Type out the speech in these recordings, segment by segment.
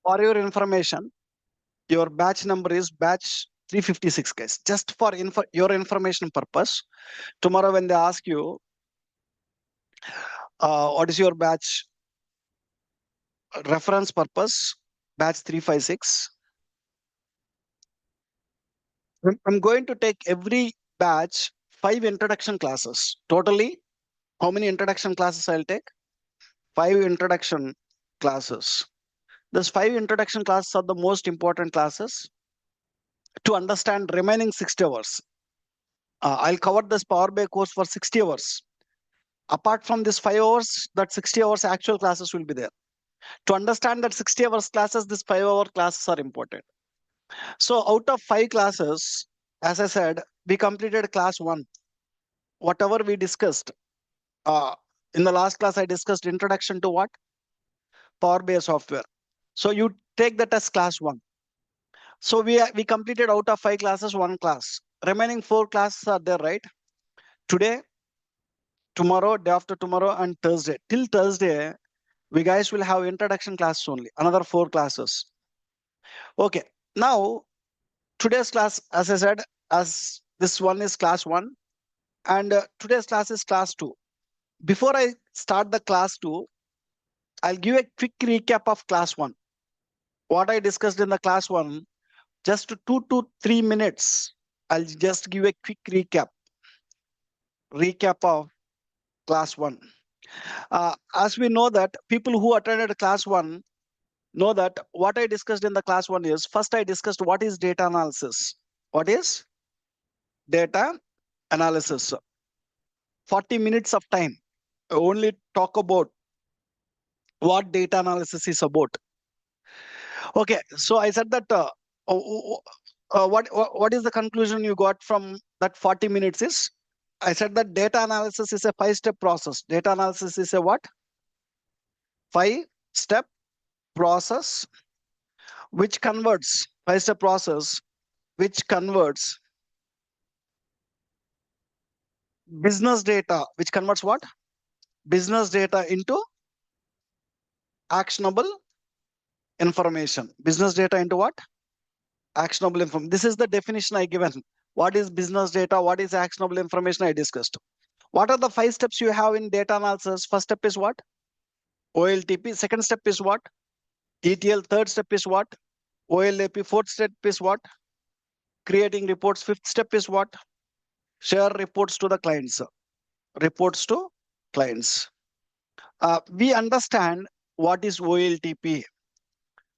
For your information, your batch number is batch 356, guys. Just for your information purpose, tomorrow when they ask you, what is your batch reference purpose, batch 356. I'm going to take every batch 5 introduction classes. Totally, how many introduction classes I'll take? 5 introduction classes. These 5 introduction classes are the most important classes to understand remaining 60 hours. I'll cover this Power BI course for 60 hours. Apart from this 5 hours, that 60 hours actual classes will be there. To understand that 60 hours classes, this 5-hour classes are important. So out of 5 classes, as I said, we completed class 1. Whatever we discussed, in the last class, I discussed introduction to what? Power BI software. So you take that as class 1. So we completed out of 5 classes, 1 class. Remaining 4 classes are there, right? Today, tomorrow, day after tomorrow, and Thursday. Till Thursday, we guys will have introduction classes only. Another 4 classes. Okay. Now, today's class, as I said, as this one is class 1, and today's class is class 2. Before I start the class 2, I'll give a quick recap of class 1. What I discussed in the class 1, just 2 to 3 minutes. I'll just give a quick recap of class 1. As we know that people who attended class 1 know that what I discussed in the class 1 is, first I discussed what is data analysis. What is data analysis? 40 minutes of time. I only talk about what data analysis is about. Okay, so I said that what is the conclusion you got from that 40 minutes is, I said that data analysis is a 5-step process. Data analysis is a what? 5-step process which converts, 5-step process which converts business data, which converts what? Business data into actionable information. Business data into what? Actionable information. This is the definition I given. What is business data? What is actionable information? I discussed. What are the 5 steps you have in data analysis? First step is what? OLTP. Second step is what? ETL. Third step is what? OLAP. Fourth step is what? Creating reports. Fifth step is what? Share reports to the clients. Reports to clients. We understand what is OLTP,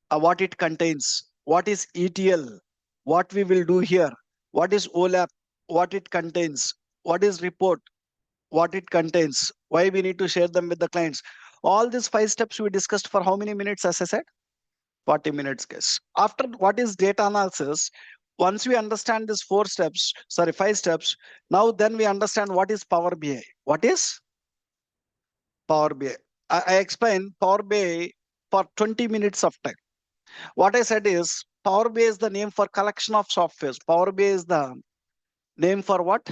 what it contains, what is ETL, what we will do here, what is OLAP, what it contains, what is report, what it contains, why we need to share them with the clients. All these 5 steps we discussed for how many minutes, as I said? 40 minutes, guys. After what is data analysis, once we understand these 5 steps, now then we understand what is Power BI. What is Power BI? I explained Power BI for 20 minutes of time. What I said is, Power BI is the name for collection of softwares. Power BI is the name for what?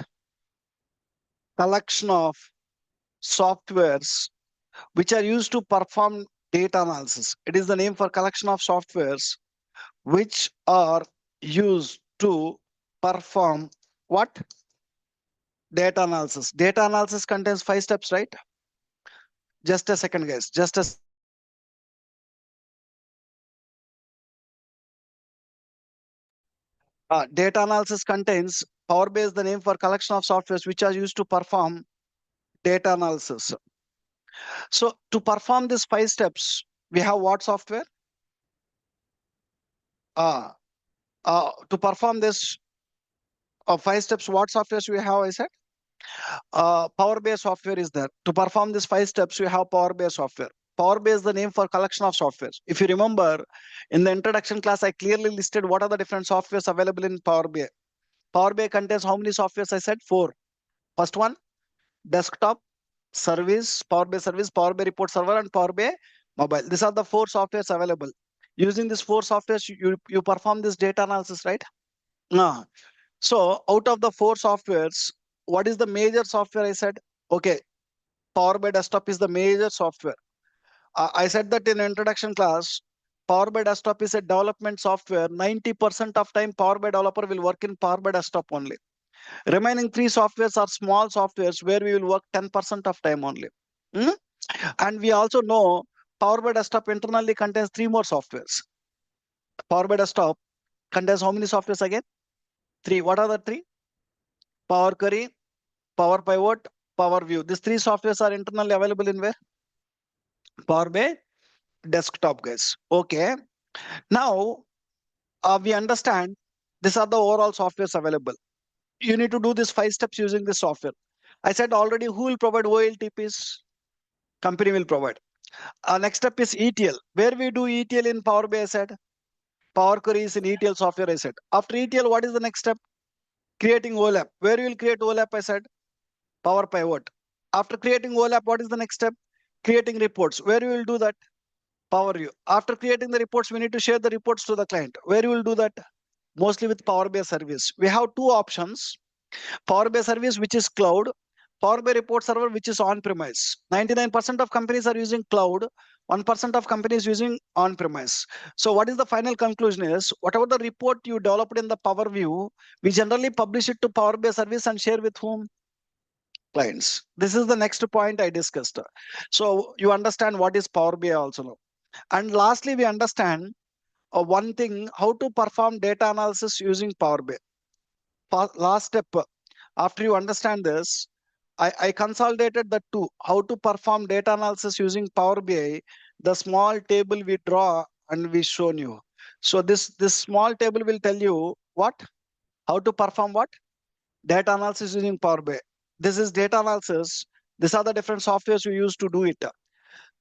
Collection of softwares which are used to perform data analysis. It is the name for collection of softwares which are used to perform what? Data analysis. Data analysis contains 5 steps, right? Just a second, guys. Just a data analysis contains, Power BI is the name for collection of softwares which are used to perform data analysis. So to perform these 5 steps, we have what software? To perform this 5 steps, what softwares we have? I said Power BI software is there. To perform these 5 steps, we have Power BI software. Power BI is the name for collection of softwares. If you remember, in the introduction class, I clearly listed what are the different softwares available in Power BI. Power BI contains how many softwares? I said 4. First one, desktop, service, Power BI service, Power BI report server, and Power BI mobile. These are the 4 softwares available. Using these 4 softwares, you perform this data analysis, right? No. So out of the 4 softwares, what is the major software? I said, okay, Power BI desktop is the major software. I said that in introduction class, Power BI Desktop is a development software. 90% of time Power BI developer will work in Power BI Desktop only. Remaining three softwares are small softwares where we will work 10% of time only. Hmm? And we also know Power BI Desktop internally contains three more softwares. Power BI Desktop contains how many softwares again? Three. What are the three? Power Query, Power Pivot, Power View. These three softwares are internally available in where? Power BI Desktop, guys. Okay. Now we understand these are the overall softwares available. You need to do these 5 steps using this software. I said already who will provide OLTPs? Company will provide. Next step is ETL. Where we do ETL in Power BI, I said. Power Query is in ETL software, I said. After ETL, what is the next step? Creating OLAP. Where you will create OLAP, I said. Power Pivot. After creating OLAP, what is the next step? Creating reports. Where you will do that? Power View. After creating the reports, we need to share the reports to the client. Where you will do that? Mostly with Power BI service. We have two options. Power BI service, which is cloud. Power BI report server, which is on-premise. 99% of companies are using cloud. 1% of companies using on-premise. So what is the final conclusion is, whatever the report you developed in the Power View, we generally publish it to Power BI service and share with whom? Clients. This is the next point I discussed. So you understand what is Power BI also now. And lastly, we understand one thing, how to perform data analysis using Power BI. Last step, after you understand this, I consolidated the two, how to perform data analysis using Power BI, the small table we draw and we shown you. So this small table will tell you what? How to perform what? Data analysis using Power BI. This is data analysis. These are the different softwares we use to do it.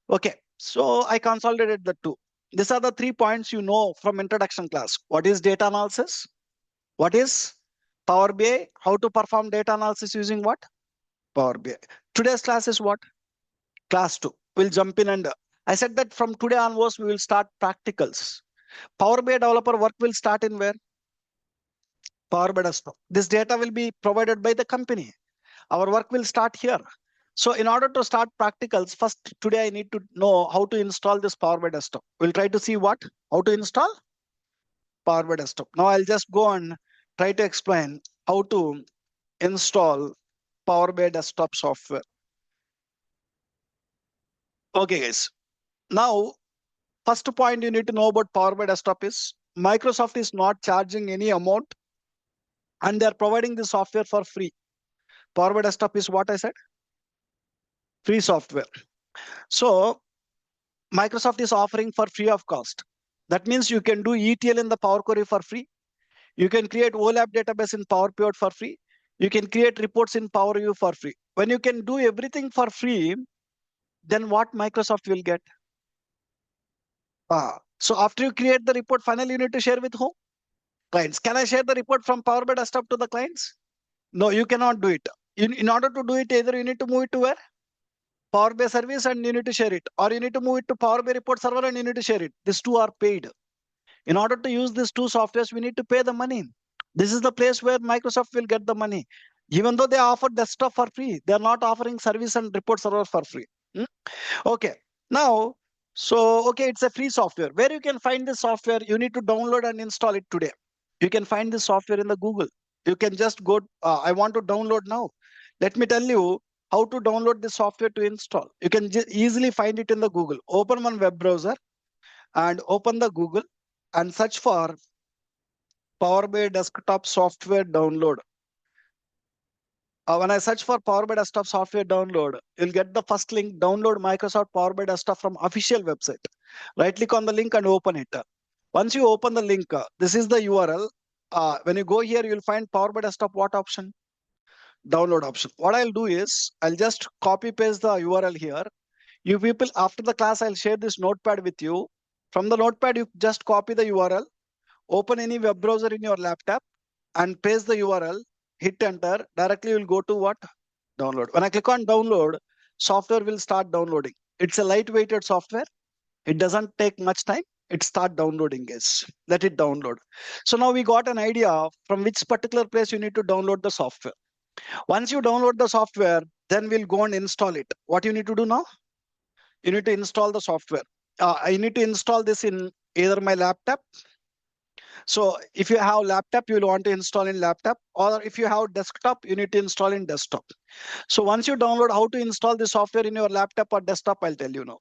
Okay, so I consolidated the two. These are the 3 points you know from introduction class. What is data analysis? What is Power BI? How to perform data analysis using what? Power BI. Today's class is what? Class 2. We'll jump in and I said that from today onwards, we will start practicals. Power BI developer work will start in where? Power BI Desktop. This data will be provided by the company. Our work will start here. So in order to start practicals, first today I need to know how to install this Power BI Desktop. We'll try to see what? How to install Power BI Desktop. Now I'll just go and try to explain how to install Power BI Desktop software. Okay, guys. Now, first point you need to know about Power BI Desktop is Microsoft is not charging any amount and they're providing the software for free. Power BI Desktop is what I said? Free software. So Microsoft is offering for free of cost. That means you can do ETL in the Power Query for free. You can create OLAP database in Power Pivot for free. You can create reports in Power View for free. When you can do everything for free, then what Microsoft will get? So after you create the report, finally you need to share with whom? Clients. Can I share the report from Power BI Desktop to the clients? No, you cannot do it. In order to do it, either you need to move it to where? Power BI service and you need to share it. Or you need to move it to Power BI report server and you need to share it. These two are paid. In order to use these two softwares, we need to pay the money. This is the place where Microsoft will get the money. Even though they offer desktop for free, they are not offering service and report server for free. Okay. Now, so, okay, it's a free software. Where you can find this software, you need to download and install it today. You can find this software in the Google. You can just go, I want to download now. Let me tell you how to download this software to install. You can easily find it in the Google. Open one web browser and open the Google and search for Power BI Desktop software download. When I search for Power BI Desktop software download, you'll get the first link, download Microsoft Power BI Desktop from official website. Right click on the link and open it. Once you open the link, this is the URL. When you go here, you'll find Power BI Desktop what option? Download option. What I'll do is, I'll just copy paste the URL here. You people, after the class, I'll share this notepad with you. From the notepad, you just copy the URL, open any web browser in your laptop and paste the URL. Hit enter, directly you'll go to what? Download. When I click on download, software will start downloading. It's a lightweighted software. It doesn't take much time. It start downloading, guys. Let it download. So now we got an idea from which particular place you need to download the software. Once you download the software, then we'll go and install it. What you need to do now? You need to install the software. You need to install this in either my laptop. So if you have laptop, you will want to install in laptop, or if you have desktop, you need to install in desktop. So once you download how to install the software in your laptop or desktop, I'll tell you now.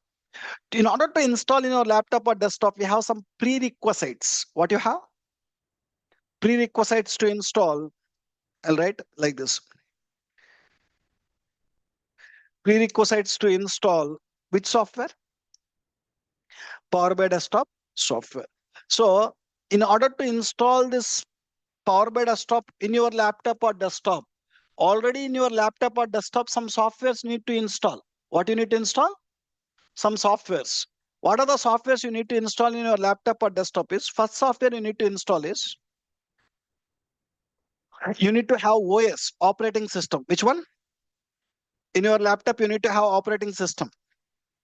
In order to install in your laptop or desktop, we have some prerequisites. What you have? Prerequisites to install. I'll write like this. Prerequisites to install which software? Power BI desktop software. So in order to install this Power BI desktop in your laptop or desktop, already in your laptop or desktop, some softwares need to install. What you need to install? Some softwares. What are the softwares you need to install in your laptop or desktop is, first software you need to install is, you need to have OS, operating system. Which one? In your laptop, you need to have operating system.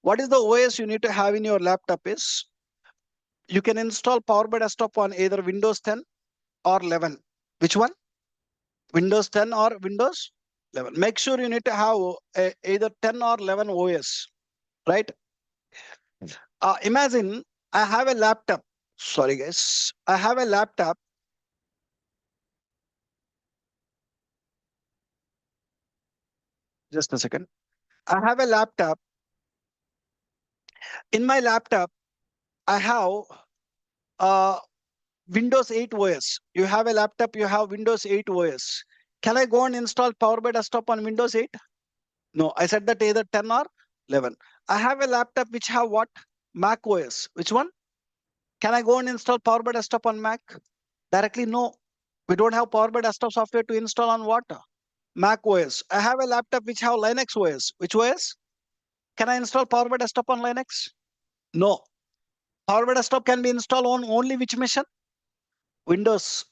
What is the OS you need to have in your laptop is, you can install Power BI desktop on either Windows 10 or 11. Which one? Windows 10 or Windows 11. Make sure you need to have either 10 or 11 OS, right? Imagine I have a laptop. Sorry, guys. I have a laptop. Just a second. I have a laptop. In my laptop, I have uh, Windows 8 OS. You have a laptop, you have Windows 8 OS. Can I go and install Power BI desktop on Windows 8? No, I said that either 10 or 11. I have a laptop which have what? Mac OS. Which one? Can I go and install Power BI desktop on Mac? Directly, no. We don't have Power BI desktop software to install on what? Mac OS. I have a laptop which have Linux OS. Which OS? Can I install Power BI desktop on Linux? No. Power BI desktop can be installed on only which machine? Windows.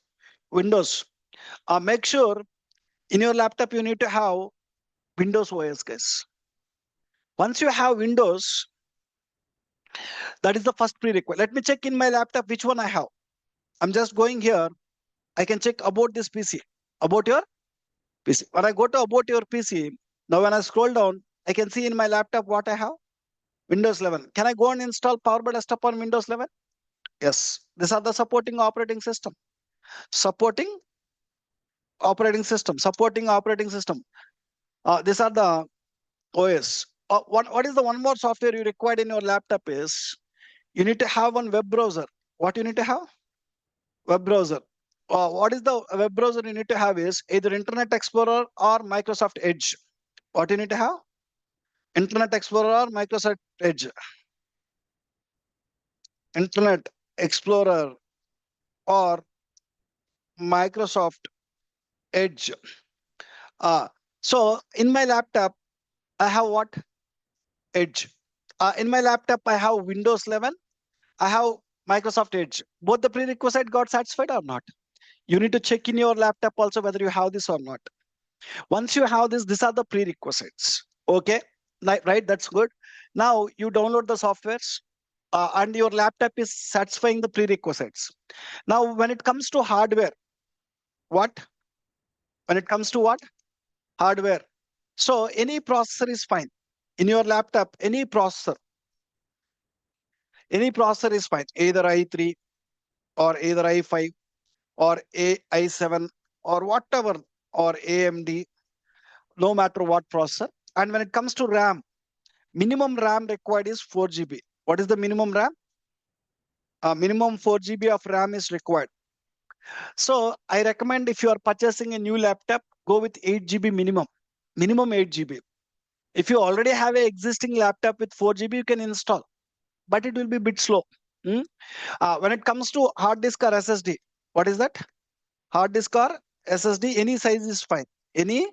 Windows. Make sure in your laptop you need to have Windows OS, guys. Once you have Windows, that is the first prerequisite. Let me check in my laptop which one I have. I'm just going here. I can check about this PC. About your PC. When I go to about your PC, now when I scroll down, I can see in my laptop what I have. Windows 11. Can I go and install Power BI desktop on Windows 11? Yes. These are the supporting operating system. Supporting operating system. Supporting operating system. These are the OS. What is the one more software you required in your laptop is, you need to have one web browser. What you need to have? Web browser. What is the web browser you need to have is either Internet Explorer or Microsoft Edge. What you need to have? Internet Explorer or Microsoft Edge. Internet Explorer or Microsoft Edge. So in my laptop, I have what? Edge. In my laptop, I have Windows 11. I have Microsoft Edge. Both the prerequisite got satisfied or not? You need to check in your laptop also whether you have this or not. Once you have this, these are the prerequisites. Okay, right? That's good. Now you download the softwares and your laptop is satisfying the prerequisites. Now, when it comes to hardware, what? When it comes to what? Hardware. So any processor is fine. In your laptop, any processor is fine. Either i3 or either i5 or i7 or whatever, or AMD, no matter what processor. And when it comes to RAM, minimum RAM required is 4 GB. What is the minimum RAM? Minimum 4 GB of RAM is required. So I recommend, if you are purchasing a new laptop, go with 8 GB minimum. Minimum 8 GB. If you already have an existing laptop with 4 GB, you can install, but it will be a bit slow. When it comes to hard disk or SSD, what is that? Hard disk or SSD, any size is fine. Any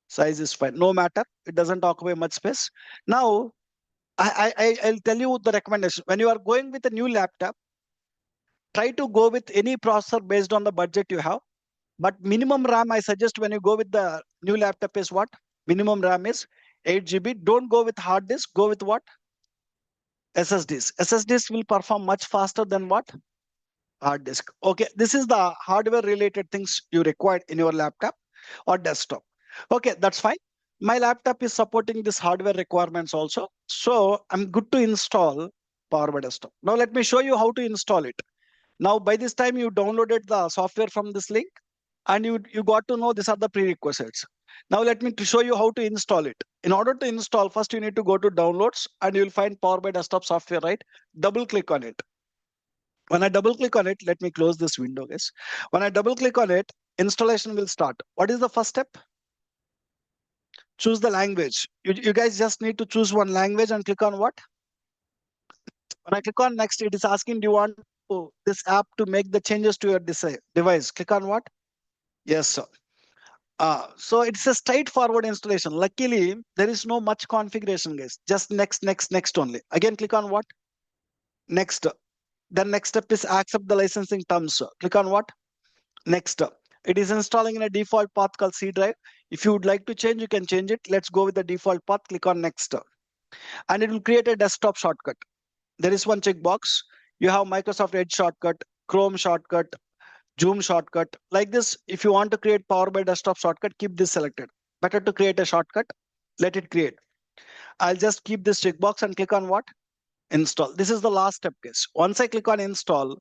size is fine. No matter. It doesn't occupy much space. Now, I'll tell you the recommendation. When you are going with a new laptop, try to go with any processor based on the budget you have. But minimum RAM, I suggest when you go with the new laptop is what? Minimum RAM is 8 GB. Don't go with hard disk. Go with what? SSDs. SSDs will perform much faster than what? Hard disk. Okay, this is the hardware related things you require in your laptop or desktop. Okay, that's fine. My laptop is supporting this hardware requirements also. So I'm good to install Power BI Desktop. Now let me show you how to install it. Now by this time you downloaded the software from this link, and you got to know these are the prerequisites. Now let me show you how to install it. In order to install, first you need to go to downloads and you will find Power BI Desktop software, right? Double click on it. When I double click on it, let me close this window, guys. When I double click on it, installation will start. What is the first step? Choose the language. You guys just need to choose one language and click on what? When I click on next, it is asking, do you want this app to make the changes to your device? Click on what? Yes, sir. So it's a straightforward installation. Luckily, there is no much configuration, guys. Just next, next, next only. Again, click on what? Next. Then next step is accept the licensing terms. Click on what? Next. It is installing in a default path called C drive. If you would like to change, you can change it. Let's go with the default path. Click on next. And it will create a desktop shortcut. There is one checkbox. You have Microsoft Edge shortcut, Chrome shortcut, Zoom shortcut. Like this, if you want to create Power BI Desktop shortcut, keep this selected. Better to create a shortcut. Let it create. I'll just keep this checkbox and click on what? Install. This is the last step, guys. Once I click on install,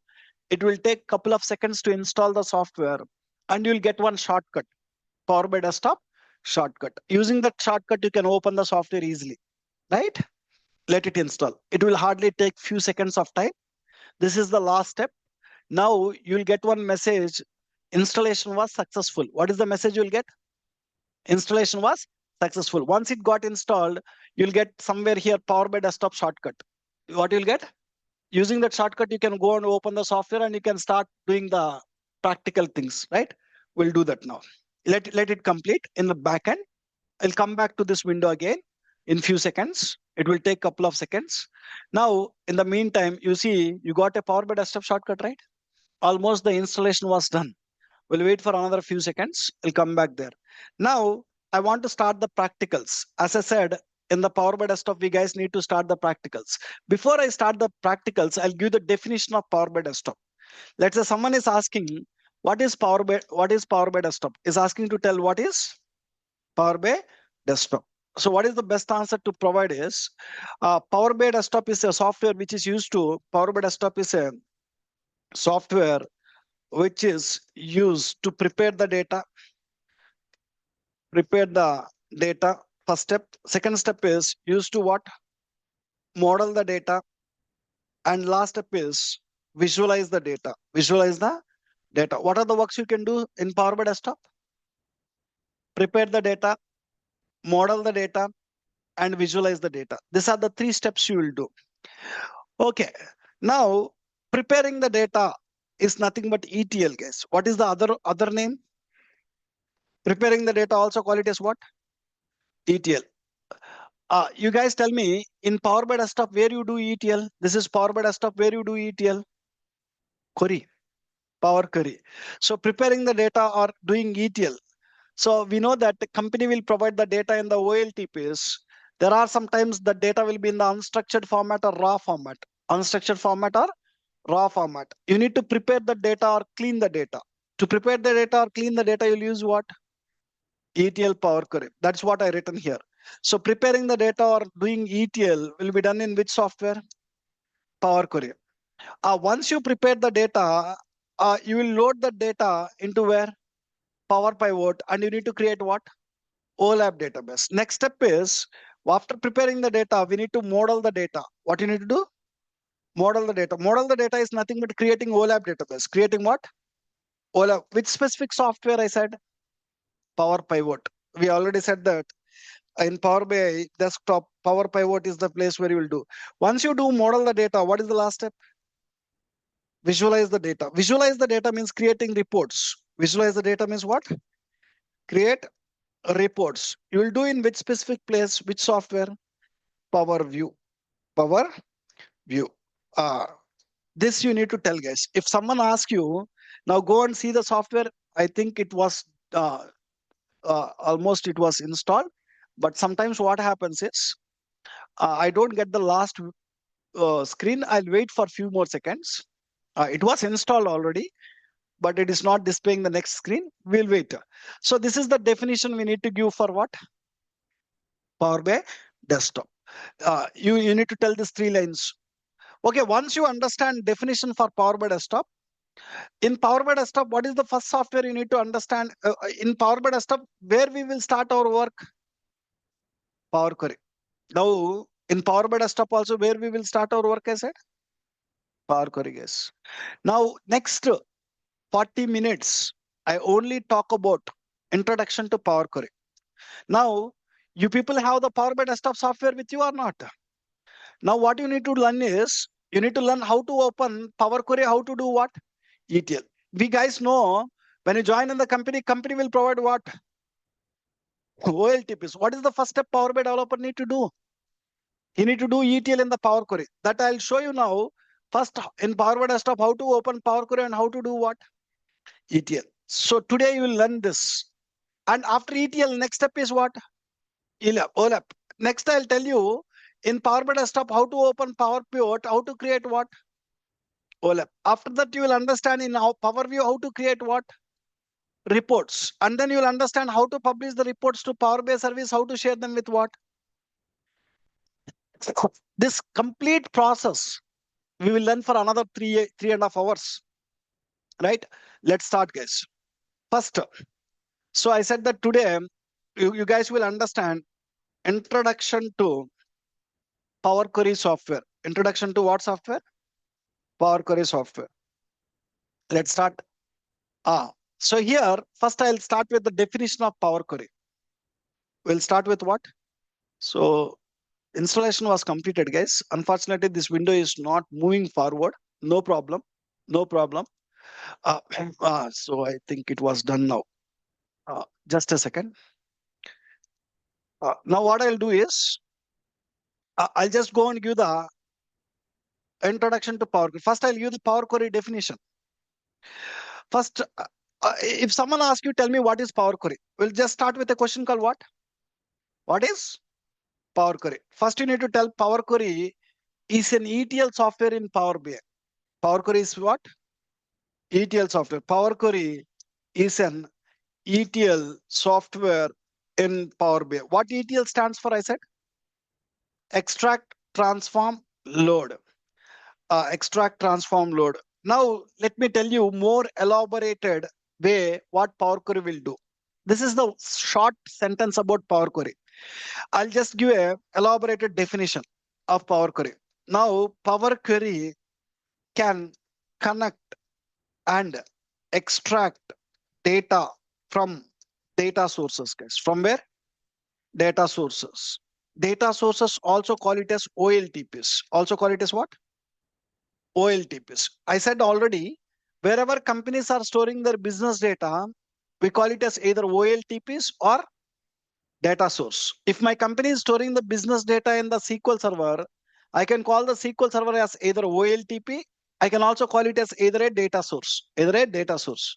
it will take a couple of seconds to install the software, and you'll get one shortcut, Power BI Desktop shortcut. Using that shortcut, you can open the software easily, right? Let it install. It will hardly take few seconds of time. This is the last step. Now you'll get one message. Installation was successful. What is the message you'll get? Installation was successful. Once it got installed, you'll get somewhere here Power BI Desktop shortcut. What you'll get? Using that shortcut, you can go and open the software and you can start doing the practical things, right? We'll do that now. Let it complete in the backend. I'll come back to this window again in few seconds. It will take a couple of seconds. Now, in the meantime, you see, you got a Power BI Desktop shortcut, right? Almost the installation was done. We'll wait for another few seconds. I'll come back there. Now, I want to start the practicals. As I said, in the Power BI Desktop, we guys need to start the practicals. Before I start the practicals, I'll give the definition of Power BI Desktop. Let's say someone is asking, what is Power BI Desktop? Is asking to tell what is Power BI Desktop. So what is the best answer to provide is, Power BI Desktop is a software which is used to, Power BI Desktop is a software which is used to prepare the data. First step. Second step is used to what? Model the data. And last step is visualize the data. Visualize the data. What are the works you can do in Power BI Desktop? Prepare the data, model the data, and visualize the data. These are the three steps you will do. Okay. Now, preparing the data is nothing but ETL, guys. What is the other name? Preparing the data, also call it as what? ETL. You guys tell me, in Power BI Desktop, where you do ETL? This is Power BI Desktop, where you do ETL? Query, Power Query. So preparing the data or doing ETL. So we know that the company will provide the data in the OLTPs. There are sometimes the data will be in the unstructured format or raw format. Unstructured format or raw format. You need to prepare the data or clean the data. To prepare the data or clean the data, you'll use what? ETL Power Query. That's what I written here. So preparing the data or doing ETL will be done in which software? Power Query. Once you prepare the data, you will load the data into where? Power Pivot, and you need to create what? OLAP database. Next step is, after preparing the data, we need to model the data. What you need to do? Model the data. Model the data is nothing but creating OLAP database. Creating what? OLAP. Which specific software I said? Power Pivot. We already said that in Power BI Desktop, Power Pivot is the place where you will do. Once you do model the data, what is the last step? Visualize the data. Visualize the data means creating reports. Visualize the data means what? Create reports. You will do in which specific place, which software? Power View. Power View. This you need to tell, guys. If someone asks you, now go and see the software. I think it was almost it was installed. But sometimes what happens is, I don't get the last screen. I'll wait for a few more seconds. It was installed already, but it is not displaying the next screen. We'll wait. So this is the definition we need to give for what? Power BI Desktop. You need to tell these 3 lines. Okay, once you understand definition for Power BI Desktop, in Power BI Desktop, what is the first software you need to understand? In Power BI Desktop, where we will start our work? Power Query. Now, in Power BI Desktop also, where we will start our work, I said? Power Query, yes. Now, next 40 minutes, I only talk about introduction to Power Query. Now, you people have the Power BI Desktop software with you or not? Now, what you need to learn is, you need to learn how to open Power Query, how to do what? ETL. We guys know when you join in the company will provide what? OLTPs. What is the first step Power BI developer need to do? He need to do ETL in the Power Query. That I'll show you now. First in Power BI Desktop, how to open Power Query and how to do what? ETL. So today you will learn this. And after ETL, next step is what? OLAP. Next I'll tell you in Power BI Desktop how to open Power Pivot, how to create what? OLAP. After that you will understand in Power View how to create what? Reports. And then you will understand how to publish the reports to Power BI service, how to share them with what? This complete process we will learn for another 3.5 hours. Right? Let's start, guys. First, so I said that today you guys will understand introduction to Power Query software. Introduction to what software? Power Query software. Let's start. So here, first I'll start with the definition of Power Query. We'll start with what? So installation was completed, guys. Unfortunately, this window is not moving forward. No problem. No problem. Uh, so I think it was done now. Just a second. Now what I'll do is, I'll just go and give the introduction to Power Query. First, I'll give the Power Query definition. First, if someone asks you, tell me what is Power Query. We'll just start with a question called what? What is Power Query? First, you need to tell Power Query is an ETL software in Power BI. Power Query is what? ETL software. Power Query is an ETL software in Power BI. What ETL stands for, I said? Extract, transform, load. Extract, transform, load. Now, let me tell you more elaborated way what Power Query will do. This is the short sentence about Power Query. I'll just give a elaborated definition of Power Query. Now, Power Query can connect and extract data from data sources, guys. From where? Data sources. Data sources also call it as OLTPs. Also call it as what? OLTPs. I said already, wherever companies are storing their business data, we call it as either OLTPs or data source. If my company is storing the business data in the SQL server, I can call the SQL server as either OLTP. I can also call it as either a data source, either a data source.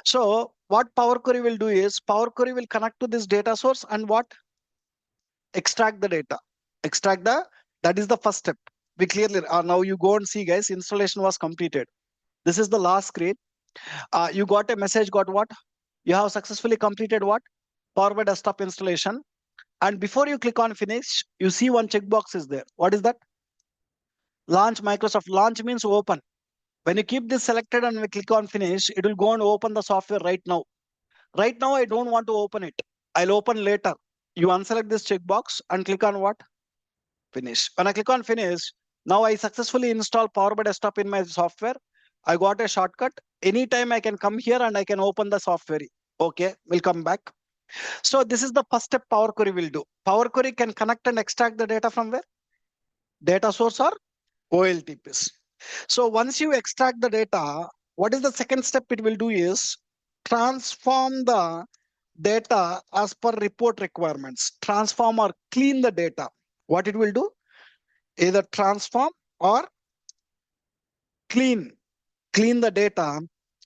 So what Power Query will do is Power Query will connect to this data source and what? Extract the data. Extract that is the first step. We clearly now you go and see, guys, installation was completed. This is the last screen. You got a message, got what? You have successfully completed what? Power BI Desktop installation. And before you click on finish, you see one checkbox is there. What is that? Launch Microsoft. Launch means open. When you keep this selected and we click on finish, it will go and open the software right now. Right now, I don't want to open it. I'll open later. You unselect this checkbox and click on what? Finish. When I click on finish, now I successfully install Power BI Desktop in my software. I got a shortcut. Anytime I can come here and I can open the software. Okay, we'll come back. So this is the first step Power Query will do. Power Query can connect and extract the data from where? Data source or OLTPs. So once you extract the data, what is the second step it will do is transform the data as per report requirements. Transform or clean the data. What it will do? Either transform or clean the data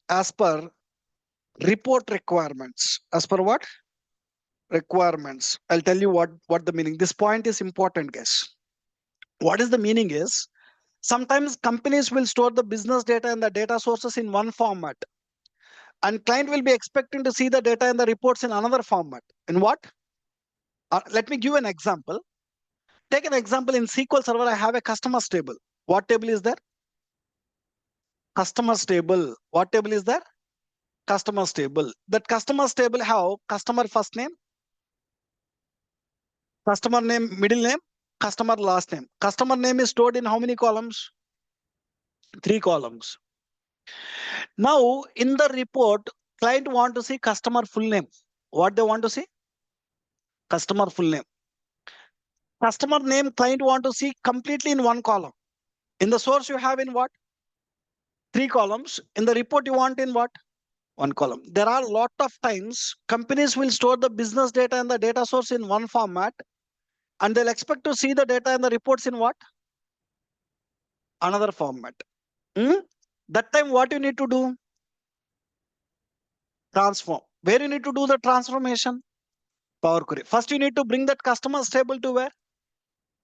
as per report requirements. As per what? Requirements. I'll tell you what the meaning. This point is important, guys. What is the meaning is, sometimes companies will store the business data and the data sources in one format, and client will be expecting to see the data and the reports in another format. In what? Let me give an example. Take an example in SQL Server. I have a customers table. What table is there? Customers table. What table is there? Customers table. That customers table have customer first name, customer name, middle name, customer last name. Customer name is stored in how many columns? 3 columns. Now, in the report, client want to see customer full name. What they want to see? Customer full name. Customer name, client want to see completely in 1 column. In the source, you have in what? 3 columns. In the report, you want in what? 1 column. There are a lot of times companies will store the business data and the data source in one format, and they'll expect to see the data and the reports in what? Another format. That time, what you need to do? Transform. Where you need to do the transformation? Power Query. First, you need to bring that customers table to where?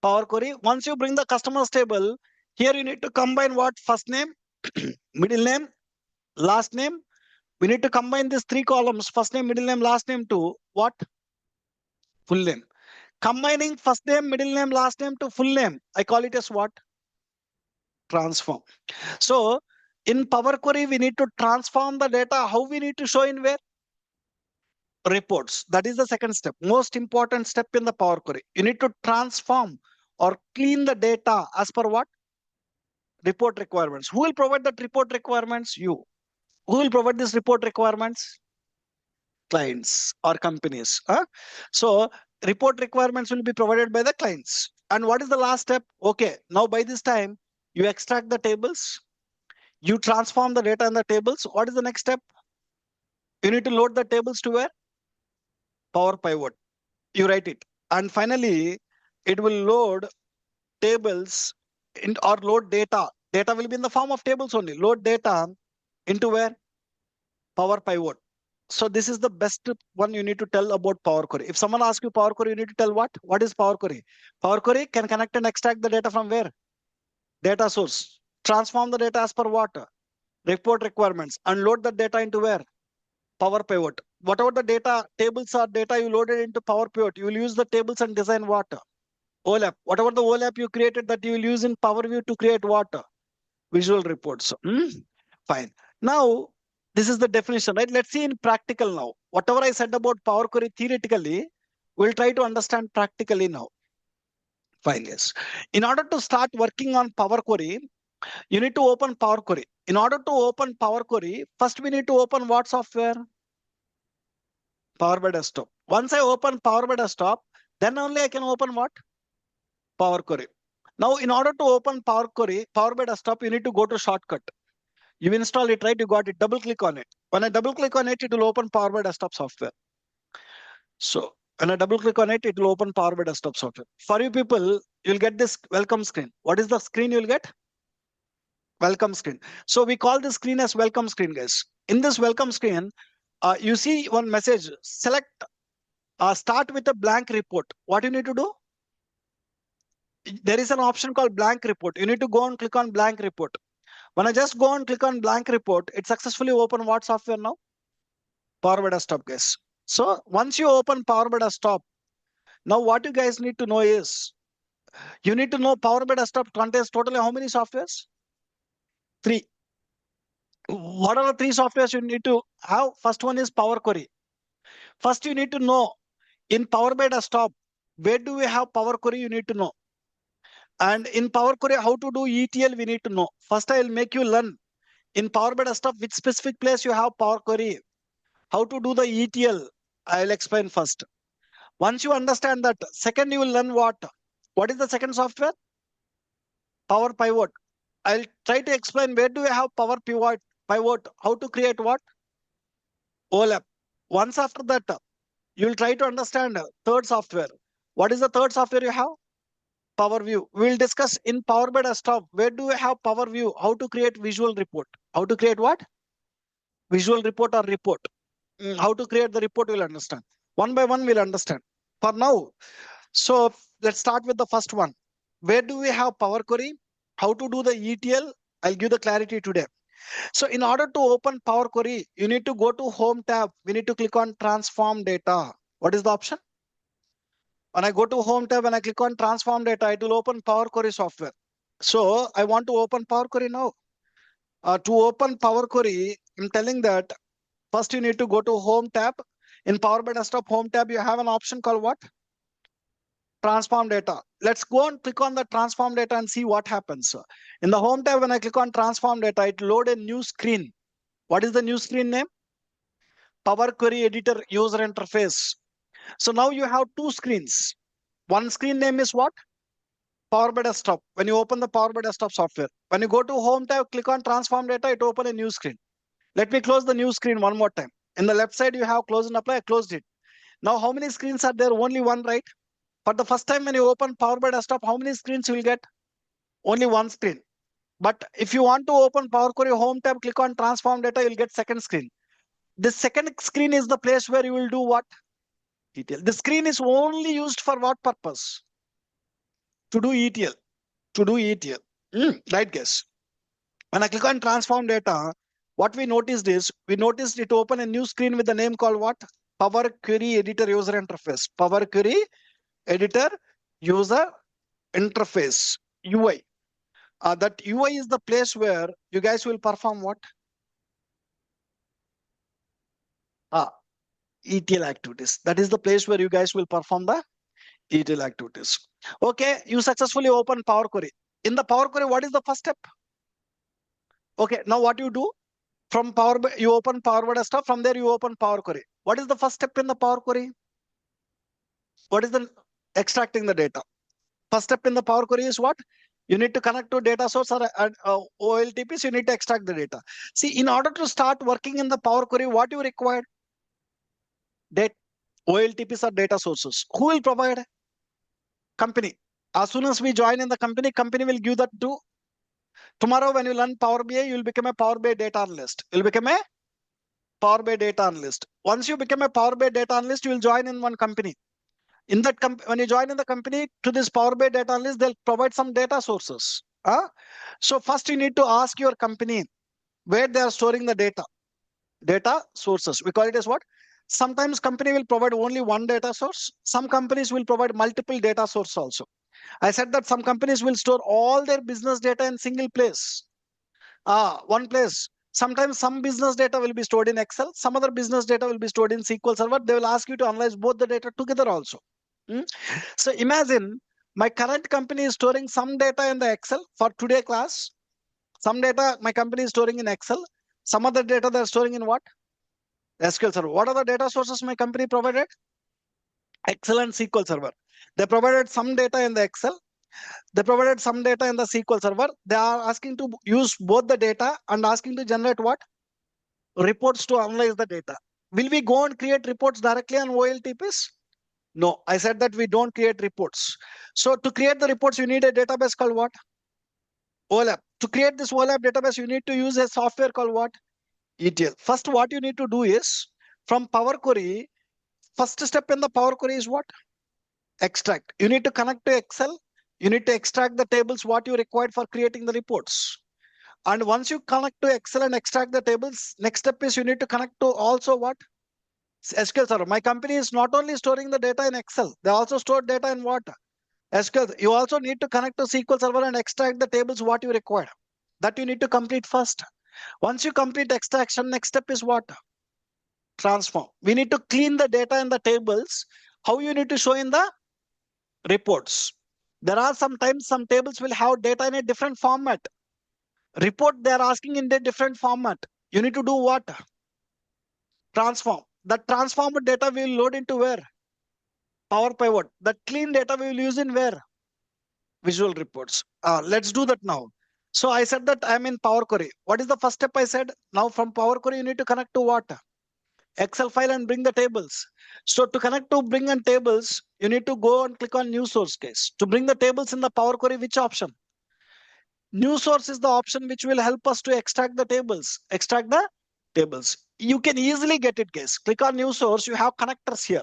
Power Query. Once you bring the customers table, here you need to combine what? First name, middle name, last name. We need to combine these 3 columns, first name, middle name, last name to what? Full name. Combining first name, middle name, last name to full name, I call it as what? Transform. So in Power Query, we need to transform the data. How we need to show in where? Reports. That is the second step. Most important step in the Power Query. You need to transform or clean the data as per what? Report requirements. Who will provide that report requirements? You. Who will provide these report requirements? Clients or companies. So report requirements will be provided by the clients. And what is the last step? Okay, now by this time, you extract the tables, you transform the data in the tables. What is the next step? You need to load the tables to where? Power Pivot. You write it. And finally, it will load tables or load data. Data will be in the form of tables only. Load data into where? Power Pivot. So this is the best one you need to tell about Power Query. If someone asks you Power Query, you need to tell what? What is Power Query? Power Query can connect and extract the data from where? Data source. Transform the data as per what? Report requirements. And load the data into where? Power Pivot. Whatever the data, tables or data you loaded into Power Pivot, you will use the tables and design what? OLAP. Whatever the OLAP you created, that you will use in Power View to create what? Visual reports. Fine. Now, this is the definition, right? Let's see in practical now. Whatever I said about Power Query theoretically, we'll try to understand practically now. Fine, yes. In order to start working on Power Query, you need to open Power Query. In order to open Power Query, first we need to open what software? Power BI Desktop. Once I open Power BI Desktop, then only I can open what? Power Query. Now, in order to open Power Query, Power BI Desktop, you need to go to shortcut. You install it, right? You got it. Double click on it. When I double click on it, it will open Power BI Desktop software. So when I double click on it, it will open Power BI Desktop software. For you people, you'll get this welcome screen. What is the screen you'll get? Welcome screen. So we call this screen as welcome screen, guys. In this welcome screen, you see one message. Select, start with a blank report. What you need to do? There is an option called blank report. You need to go and click on blank report. When I just go and click on blank report, it successfully open what software now? Power BI Desktop, guys. So once you open Power BI Desktop, now what you guys need to know is, you need to know Power BI Desktop contains totally how many softwares? 3. What are the 3 softwares you need to have? First one is Power Query. First you need to know in Power BI Desktop, where do we have Power Query you need to know. And in Power Query, how to do ETL we need to know. First I will make you learn in Power BI Desktop which specific place you have Power Query. How to do the ETL, I'll explain first. Once you understand that, second you will learn what? What is the second software? Power Pivot. I'll try to explain where do we have Power Pivot, how to create what? OLAP. Once after that, you will try to understand third software. What is the third software you have? Power View. We will discuss in Power BI Desktop, where do we have Power View? How to create visual report. How to create what? Visual report or report. How to create the report we'll understand. One by one we'll understand. For now, so let's start with the first one. Where do we have Power Query? How to do the ETL? I'll give the clarity today. So in order to open Power Query, you need to go to Home tab. We need to click on Transform Data. What is the option? When I go to Home tab and I click on Transform Data, it will open Power Query software. So I want to open Power Query now. To open Power Query, I'm telling that first you need to go to Home tab. In Power BI Desktop Home tab, you have an option called what? Transform data. Let's go and click on the transform data and see what happens. In the Home tab, when I click on transform data, it load a new screen. What is the new screen name? Power Query Editor User Interface. So now you have two screens. One screen name is what? Power BI Desktop. When you open the Power BI Desktop software, when you go to Home tab, click on Transform Data, it open a new screen. Let me close the new screen one more time. In the left side, you have close and apply. I closed it. Now, how many screens are there? Only one, right? For the first time when you open Power BI Desktop, how many screens you will get? Only one screen. But if you want to open Power Query Home tab, click on Transform Data, you'll get second screen. This second screen is the place where you will do what? ETL. The screen is only used for what purpose? To do ETL. To do ETL. Right guess. When I click on Transform Data, what we noticed is, we noticed it open a new screen with the name called what? Power Query Editor User Interface. Power Query Editor User Interface, UI. That UI is the place where you guys will perform what? ETL activities. That is the place where you guys will perform the ETL activities. Okay, you successfully open Power Query. In the Power Query, what is the first step? Okay, now what you do? From Power BI, you open Power BI Desktop. From there, you open Power Query. What is the first step in the Power Query? What is the extracting the data? First step in the Power Query is what? You need to connect to data source or OLTPs. You need to extract the data. See, in order to start working in the Power Query, what you require? Data. OLTPs are data sources. Who will provide? Company. As soon as we join in the company, company will give that to. Tomorrow, when you learn Power BI, you will become a Power BI data analyst. You will become a Power BI data analyst. Once you become a Power BI data analyst, you will join in one company. In that when you join in the company to this Power BI data analyst, they'll provide some data sources. So first you need to ask your company where they are storing the data. Data sources. We call it as what? Sometimes company will provide only one data source. Some companies will provide multiple data sources also. I said that some companies will store all their business data in single place. One place. Sometimes some business data will be stored in Excel. Some other business data will be stored in SQL Server. They will ask you to analyze both the data together also. So imagine my current company is storing some data in the Excel for today class. Some data my company is storing in Excel. Some other data they're storing in what? SQL Server. What are the data sources my company provided? Excel and SQL Server. They provided some data in the Excel. They provided some data in the SQL Server. They are asking to use both the data and asking to generate what? Reports to analyze the data. Will we go and create reports directly on OLTPs? No, I said that we don't create reports. So to create the reports, you need a database called what? OLAP. To create this OLAP database, you need to use a software called what? ETL. First, what you need to do is from Power Query, first step in the Power Query is what? Extract. You need to connect to Excel. You need to extract the tables what you required for creating the reports. And once you connect to Excel and extract the tables, next step is you need to connect to also what? SQL Server. My company is not only storing the data in Excel, they also store data in what? SQL. You also need to connect to SQL Server and extract the tables what you require. That you need to complete first. Once you complete extraction, next step is what? Transform. We need to clean the data in the tables. How you need to show in the reports? There are sometimes some tables will have data in a different format. Report they are asking in a different format. You need to do what? Transform. That transformed data we will load into where? Power Pivot. That clean data we will use in where? Visual reports. Let's do that now. So I said that I'm in Power Query. What is the first step I said? Now from Power Query, you need to connect to what? Excel file and bring the tables. So to connect to bring and tables, you need to go and click on new source case. To bring the tables in the Power Query, which option? New source is the option which will help us to extract the tables. Extract the tables. You can easily get it, guys. Click on new source. You have connectors here.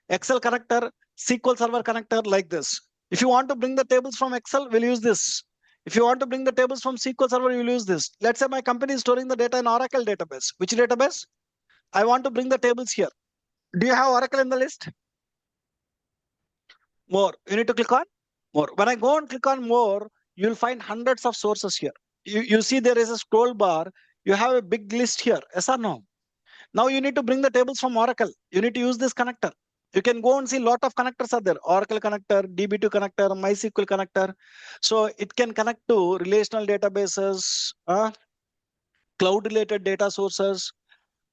Excel connector, SQL Server connector like this. If you want to bring the tables from Excel, we'll use this. If you want to bring the tables from SQL Server, you'll use this. Let's say my company is storing the data in Oracle database. Which database? I want to bring the tables here. Do you have Oracle in the list? More. You need to click on more. When I go and click on more, you'll find hundreds of sources here. You see there is a scroll bar. You have a big list here. Yes or no? Now you need to bring the tables from Oracle. You need to use this connector. You can go and see lot of connectors are there. Oracle connector, DB2 connector, MySQL connector. So it can connect to relational databases, cloud related data sources,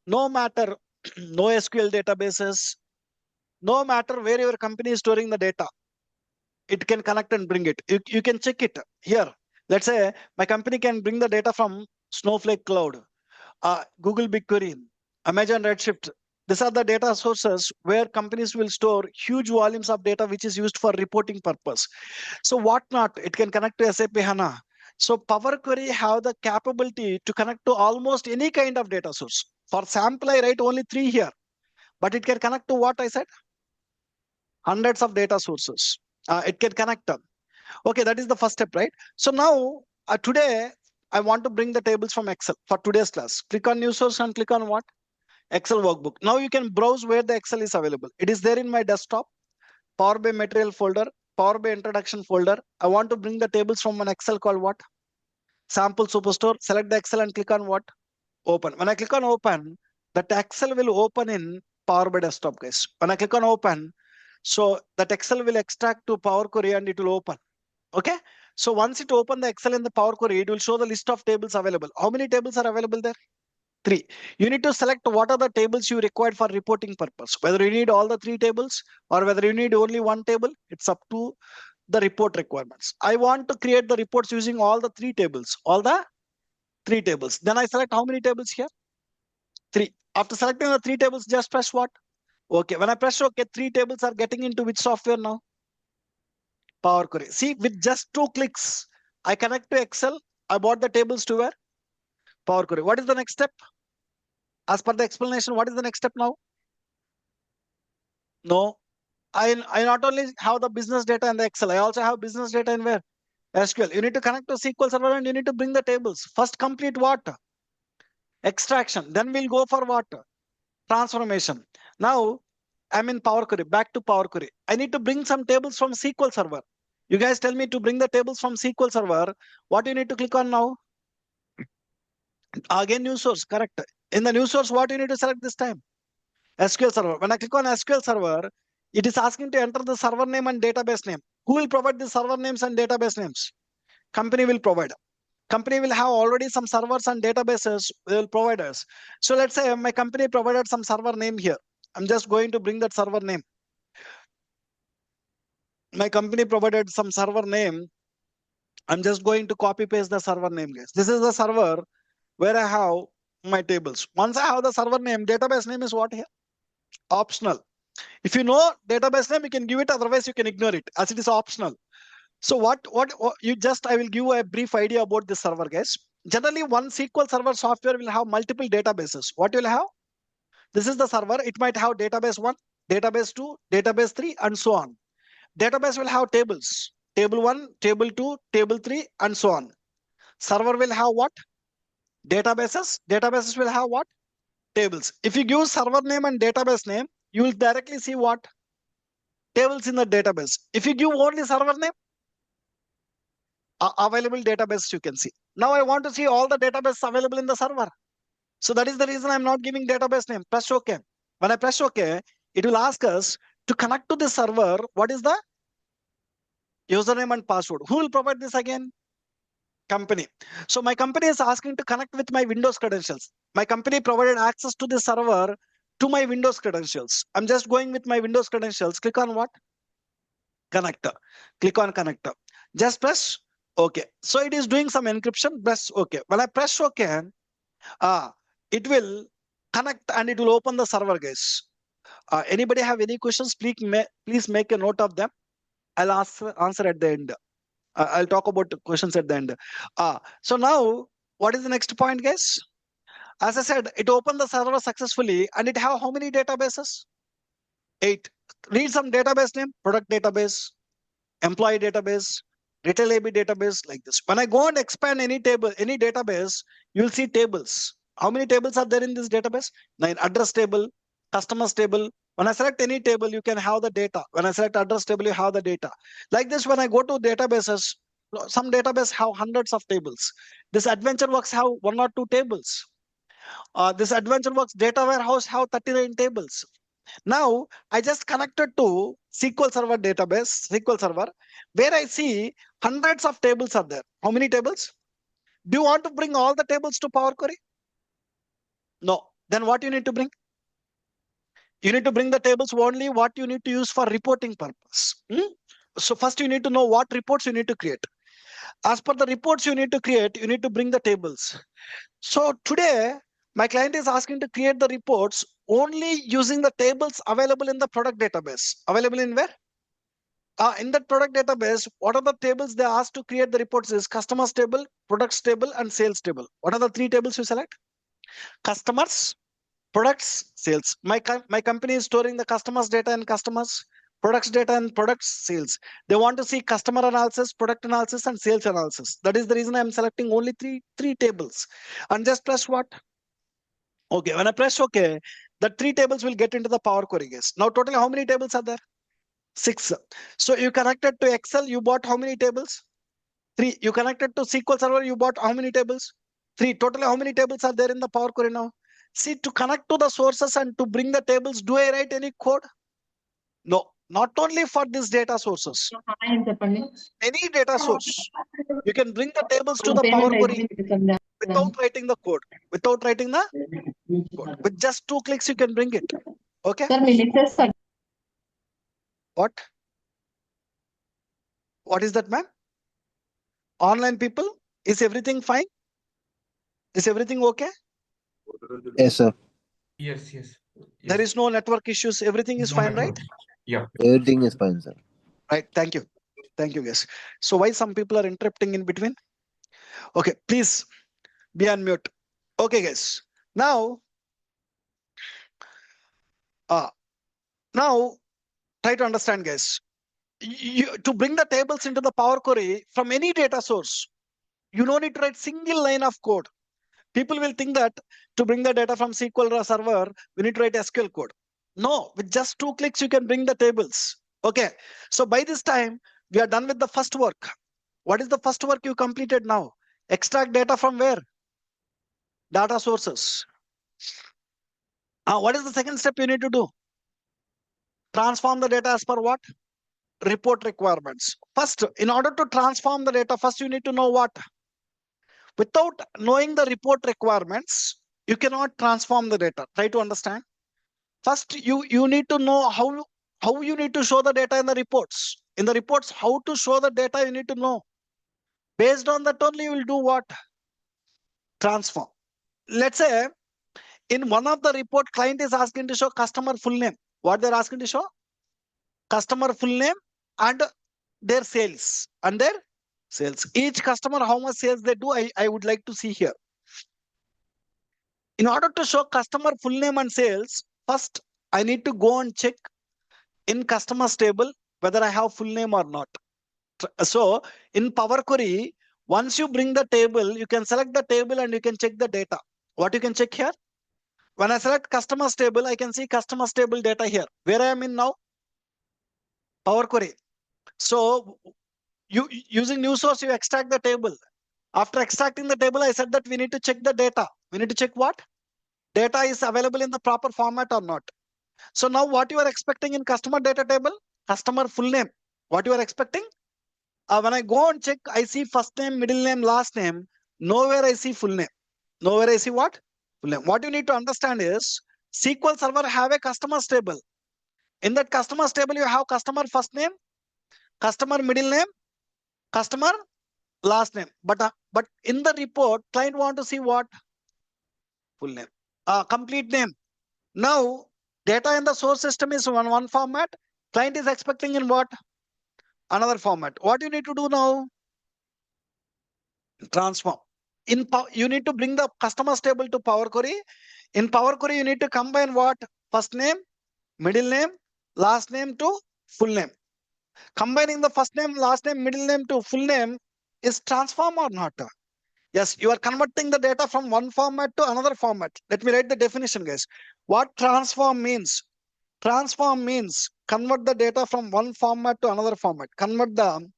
no matter no SQL databases, no matter where your company is storing the data, it can connect and bring it. You can check it here. Let's say my company can bring the data from Snowflake Cloud, Google BigQuery, Amazon Redshift. These are the data sources where companies will store huge volumes of data which is used for reporting purpose. So what not? It can connect to SAP HANA. So Power Query have the capability to connect to almost any kind of data source. For sample, I write only 3 here, but it can connect to what I said? Hundreds of data sources. It can connect them. Okay, that is the first step, right? So now, today, I want to bring the tables from Excel for today's class. Click on new source and click on what? Excel workbook. Now you can browse where the Excel is available. It is there in my desktop, Power BI material folder, Power BI introduction folder. I want to bring the tables from an Excel called what? Sample Superstore. Select the Excel and click on what? Open. When I click on open, that Excel will open in Power BI desktop, guys. When I click on open, so that Excel will extract to Power Query and it will open. Okay. So once it open the Excel in the Power Query, it will show the list of tables available. How many tables are available there? 3. You need to select what are the tables you required for reporting purpose. Whether you need all the 3 tables or whether you need only 1 table, it's up to the report requirements. I want to create the reports using all the 3 tables, all the 3 tables. Then I select how many tables here? 3. After selecting the 3 tables, just press what? Okay. When I press OK, 3 tables are getting into which software now? Power Query. See, with just 2 clicks, I connect to Excel. I brought the tables to where? Power Query. What is the next step? As per the explanation, what is the next step now? No. I not only have the business data in the Excel, I also have business data in where? SQL. You need to connect to SQL Server and you need to bring the tables. First complete what? Extraction. Then we'll go for what? Transformation. Now, I'm in Power Query. Back to Power Query. I need to bring some tables from SQL Server. You guys tell me to bring the tables from SQL Server. What you need to click on now? Again, new source. Correct. In the new source, what you need to select this time? SQL Server. When I click on SQL Server, it is asking to enter the server name and database name. Who will provide the server names and database names? Company will provide. Company will have already some servers and databases they will provide us. So let's say my company provided some server name here. I'm just going to bring that server name. My company provided some server name. I'm just going to copy paste the server name, guys. This is the server where I have my tables. Once I have the server name, database name is what here? Optional. If you know database name, you can give it. Otherwise, you can ignore it as it is optional. So what you just, I will give a brief idea about this server, guys. Generally, one SQL Server software will have multiple databases. What will have? This is the server. It might have database 1, database 2, database 3, and so on. Database will have tables. Table 1, table 2, table 3, and so on. Server will have what? Databases. Databases will have what? Tables. If you give server name and database name, you will directly see what? Tables in the database. If you give only server name, available database you can see. Now I want to see all the database available in the server. So that is the reason I'm not giving database name. Press OK. When I press OK, it will ask us to connect to the server. What is the username and password? Who will provide this again? Company. So my company is asking to connect with my Windows credentials. My company provided access to the server to my Windows credentials. I'm just going with my Windows credentials. Click on what? Connector. Click on connector. Just press OK. So it is doing some encryption. Press OK. When I press OK, it will connect and it will open the server, guys. Anybody have any questions? Please make a note of them. I'll answer at the end. I'll talk about the questions at the end. So now, what is the next point, guys? As I said, it opened the server successfully and it have how many databases? 8. Read some database name, product database, employee database, retail AB database, like this. When I go and expand any table, any database, you'll see tables. How many tables are there in this database? 9. Address table, customers table. When I select any table, you can have the data. When I select address table, you have the data. Like this, when I go to databases, Some database have hundreds of tables. This AdventureWorks have 1 or 2 tables. This AdventureWorks data warehouse have 39 tables. Now I just connected to SQL Server database, SQL Server, where I see hundreds of tables are there. How many tables? Do you want to bring all the tables to Power Query? No. Then what you need to bring? You need to bring the tables only what you need to use for reporting purpose. So first you need to know what reports you need to create. As per the reports you need to create, you need to bring the tables. So today, my client is asking to create the reports only using the tables available in the product database. Available in where? In that product database, what are the tables they asked to create the reports is customers table, products table, and sales table. What are the 3 tables you select? Customers, products, sales. My company is storing the customers data and customers, products data and products, sales. They want to see customer analysis, product analysis, and sales analysis. That is the reason I'm selecting only three tables. And just press what? Okay, when I press OK, the 3 tables will get into the Power Query, guys. Now, totally how many tables are there? 6. So you connected to Excel, you bought how many tables? 3. You connected to SQL Server, you bought how many tables? 3. Totally how many tables are there in the Power Query now? See, to connect to the sources and to bring the tables, do I write any code? No, not only for these data sources. Any data source, you can bring the tables to the Power Query without writing the code. Without writing the code. With just 2 clicks, you can bring it. Okay? What? What is that, ma'am? Online people, is everything fine? Is everything okay? Yes, sir. Yes, yes. There is no network issues. Everything is No fine, network. right? Yeah. Everything is fine, sir. Right. Thank you. Thank you, guys. So why some people are interrupting in between? Okay, please be on mute. Okay, guys. Now, now try to understand, guys. To bring the tables into the Power Query from any data source, you don't need to write single line of code. People will think that to bring the data from SQL Server, we need to write SQL code. No, with just 2 clicks, you can bring the tables. Okay. So by this time, we are done with the first work. What is the first work you completed now? Extract data from where? Data sources. What is the second step you need to do? Transform the data as per what? Report requirements. First, in order to transform the data, first you need to know what? Without knowing the report requirements, you cannot transform the data. Try to understand. First, you need to know how you need to show the data in the reports. In the reports, how to show the data you need to know. Based on that only, you will do what? Transform. Let's say in one of the report, client is asking to show customer full name. What they're asking to show? Customer full name and their sales. And their sales. Each customer, how much sales they do, I would like to see here. In order to show customer full name and sales, first I need to go and check in customers table whether I have full name or not. So in Power Query, once you bring the table, you can select the table and you can check the data. What you can check here? When I select customers table, I can see customers table data here. Where I am in now? Power Query. So you using new source, you extract the table. After extracting the table, I said that we need to check the data. We need to check what? Data is available in the proper format or not. So now what you are expecting in customer data table? Customer full name. What you are expecting? When I go and check, I see first name, middle name, last name. Nowhere I see full name. Nowhere I see what? Full name. What you need to understand is SQL Server have a customers table. In that customers table, you have customer first name, customer middle name, customer last name. But in the report, client want to see what? Full name. Complete name. Now, data in the source system is one format. Client is expecting in what? Another format. What you need to do now? Transform. You need to bring the customers table to Power Query. In Power Query, you need to combine what? First name, middle name, last name to full name. Combining the first name, last name, middle name to full name is transform or not? Yes, you are converting the data from one format to another format. Let me write the definition, guys. What transform means? Transform means convert the data from one format to another format. Convert the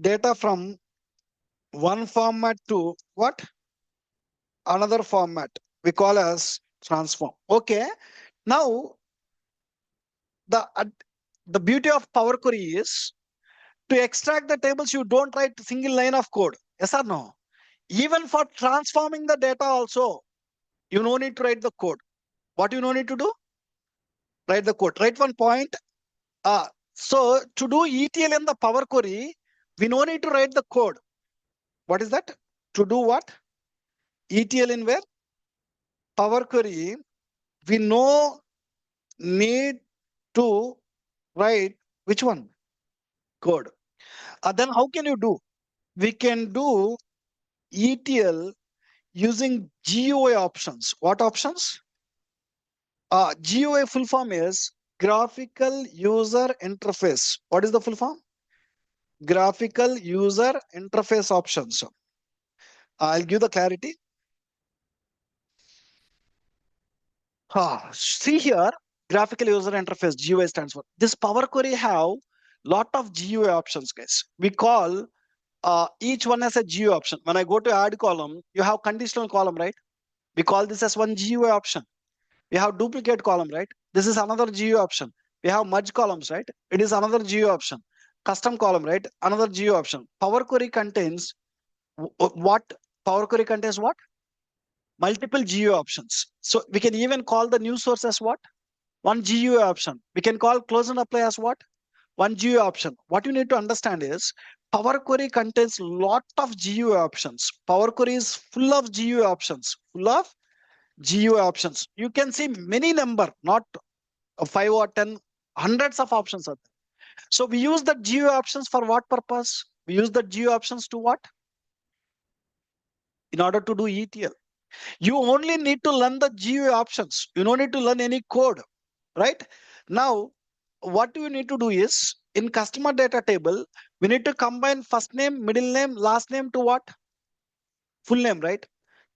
data from one format to what? Another format we call as transform. Okay. Now the beauty of Power Query is to extract the tables, you don't write a single line of code. Yes or no? Even for transforming the data also, you no need to write the code. What you no need to do? Write the code. Write one point. So to do ETL in the Power Query, we no need to write the code. What is that? To do what? ETL in where? Power Query. We no need to write which one? Code. Then how can you do? We can do ETL using GUI options. What options? GUI full form is graphical user interface. What is the full form? Graphical user interface options. I'll give the clarity. See here, graphical user interface GUI stands for. This Power Query have lot of GUI options, guys. We call each one as a GUI option. When I go to add column, you have conditional column, right? We call this as one GUI option. We have duplicate column, right? This is another GUI option. We have merge columns, right? It is another GUI option. Custom column, right? Another GUI option. Power Query contains what? Power Query contains what? Multiple GUI options. So we can even call the new source as what? One GUI option. We can call close and apply as what? One GUI option. What you need to understand is Power Query contains lot of GUI options. Power Query is full of GUI options. Full of GUI options. You can see many number, not 5 or 10, hundreds of options are there. So we use the GUI options for what purpose? We use the GUI options to what? In order to do ETL. You only need to learn the GUI options. You don't need to learn any code, right? Now, what you need to do is in customer data table, we need to combine first name, middle name, last name to what? Full name, right?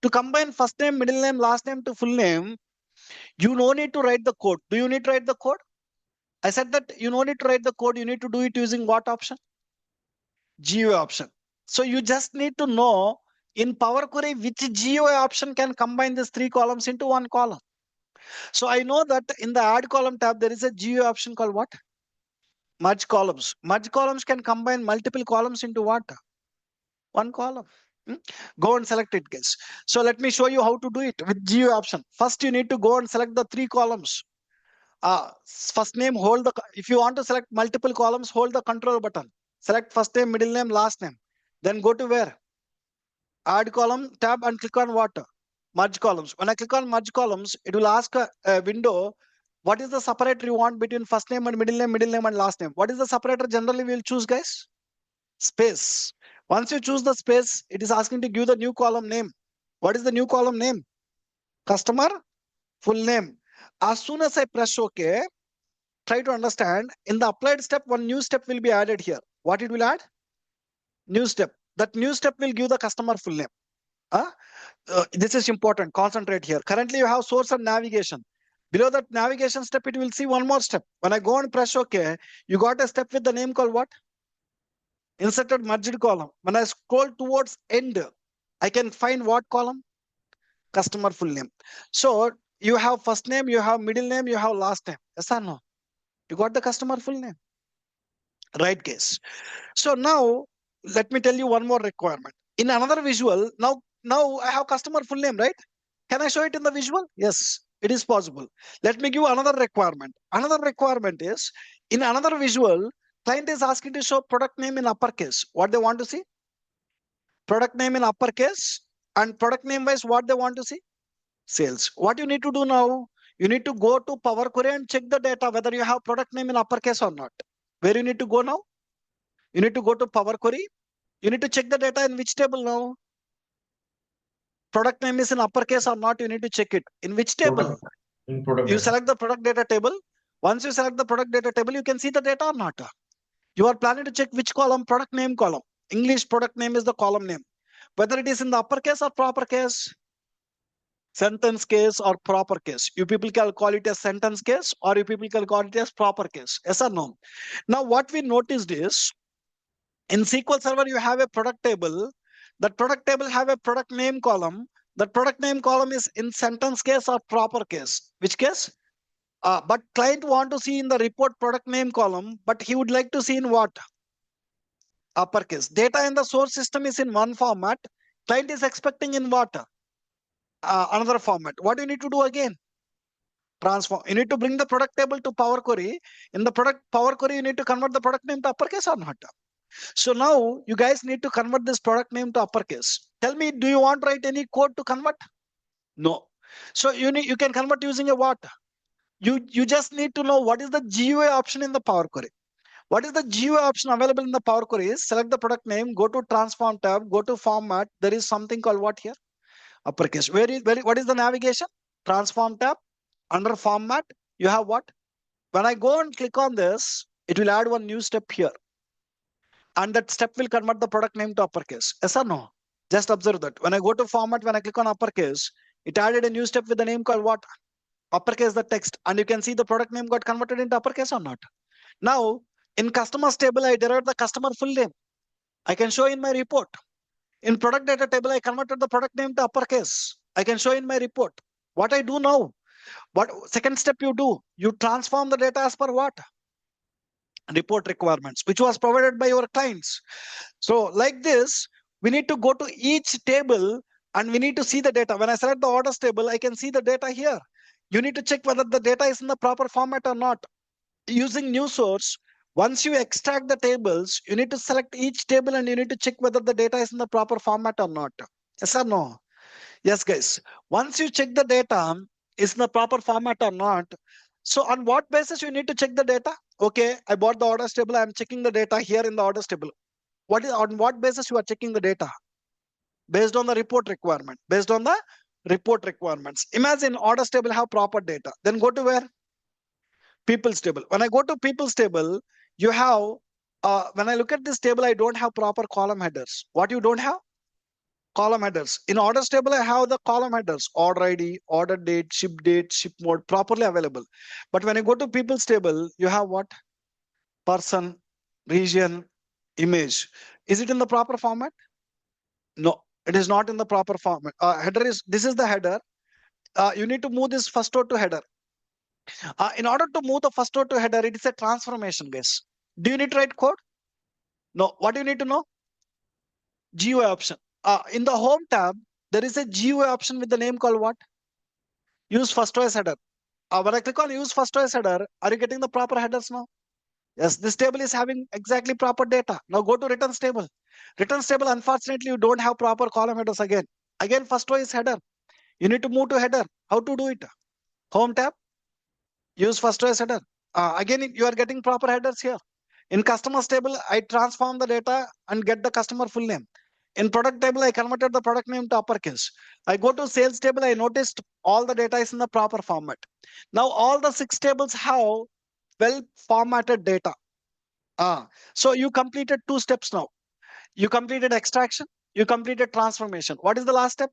To combine first name, middle name, last name to full name, you no need to write the code. Do you need to write the code? I said that you no need to write the code. You need to do it using what option? GUI option. So you just need to know in Power Query which GUI option can combine these three columns into one column. So I know that in the add column tab, there is a GUI option called what? Merge columns. Merge columns can combine multiple columns into what? One column. Go and select it, guys. So let me show you how to do it with GUI option. First, you need to go and select the three columns. First name, hold the, if you want to select multiple columns, hold the control button. Select first name, middle name, last name. Then go to where? Add column tab and click on what? Merge columns. When I click on merge columns, it will ask a window, what is the separator you want between first name and middle name and last name? What is the separator generally we'll choose, guys? Space. Once you choose the space, it is asking to give the new column name. What is the new column name? Customer full name. As soon as I press OK, try to understand in the applied step, one new step will be added here. What it will add? New step. That new step will give the customer full name. This is important. Concentrate here. Currently, you have source and navigation. Below that navigation step, it will see one more step. When I go and press OK, you got a step with the name called what? Inserted merged column. When I scroll towards end, I can find what column? Customer full name. So you have first name, you have middle name, you have last name. Yes or no? You got the customer full name. Right case. So now let me tell you one more requirement. In another visual, now I have customer full name, right? Can I show it in the visual? Yes, it is possible. Let me give another requirement. Another requirement is in another visual, client is asking to show product name in uppercase. What they want to see? Product name in uppercase, and product name wise, what they want to see? Sales. What you need to do now? You need to go to Power Query and check the data whether you have product name in uppercase or not. Where you need to go now? You need to go to Power Query. You need to check the data in which table now? Product name is in uppercase or not, you need to check it. In which table? In product You data. select the product data table. Once you select the product data table, you can see the data or not. You are planning to check which column? Product name column. English product name is the column name. Whether it is in the uppercase or proper case, sentence case or proper case. You people can call it as sentence case or you people can call it as proper case. Yes or no? Now what we noticed is in SQL Server, you have a product table. That product table have a product name column. That product name column is in sentence case or proper case. Which case? But client want to see in the report product name column, but he would like to see in what? Uppercase. Data in the source system is in one format. Client is expecting in what? Another format. What do you need to do again? Transform. You need to bring the product table to Power Query. In the product Power Query, you need to convert the product name to uppercase or not. So now you guys need to convert this product name to uppercase. Tell me, do you want to write any code to convert? No. So you can convert using a what? You just need to know what is the GUI option in the Power Query. What is the GUI option available in the Power Query is select the product name, go to transform tab, go to format. There is something called what here? Uppercase. What is the navigation? Transform tab. Under format, you have what? When I go and click on this, it will add one new step here. And that step will convert the product name to uppercase. Yes or no? Just observe that. When I go to format, when I click on uppercase, it added a new step with the name called what? Uppercase the text. And you can see the product name got converted into uppercase or not. Now, in customers table, I derived the customer full name. I can show in my report. In product data table, I converted the product name to uppercase. I can show in my report. What I do now? What second step you do? You transform the data as per what? Report requirements, which was provided by your clients. So like this, we need to go to each table and we need to see the data. When I select the orders table, I can see the data here. You need to check whether the data is in the proper format or not. Using new source, once you extract the tables, you need to select each table and you need to check whether the data is in the proper format or not. Yes or no? Yes, guys. Once you check the data is in the proper format or not, so on what basis you need to check the data? Okay, I bought the orders table. I'm checking the data here in the orders table. On what basis you are checking the data? Based on the report requirement. Based on the report requirements. Imagine orders table have proper data. Then go to where? People's table. When I go to people's table, you have, when I look at this table, I don't have proper column headers. What you don't have? Column headers. In orders table, I have the column headers, order ID, order date, ship mode, properly available. But when I go to people's table, you have what? Person, region, image. Is it in the proper format? No, it is not in the proper format. This is the header. You need to move this first row to header. In order to move the first row to header, it is a transformation, guys. Do you need to write code? No. What do you need to know? GUI option. In the home tab, there is a GUI option with the name called what? Use first row as header. When I click on use first row as header, are you getting the proper headers now? Yes, this table is having exactly proper data. Now go to returns table. Returns table, unfortunately, you don't have proper column headers again. Again, first row is header. You need to move to header. How to do it? Home tab. Use first row as header. Again, you are getting proper headers here. In customers table, I transform the data and get the customer full name. In product table, I converted the product name to uppercase. I go to sales table, I noticed all the data is in the proper format. Now all the 6 tables have well formatted data. So you completed 2 steps now. You completed extraction, you completed transformation. What is the last step?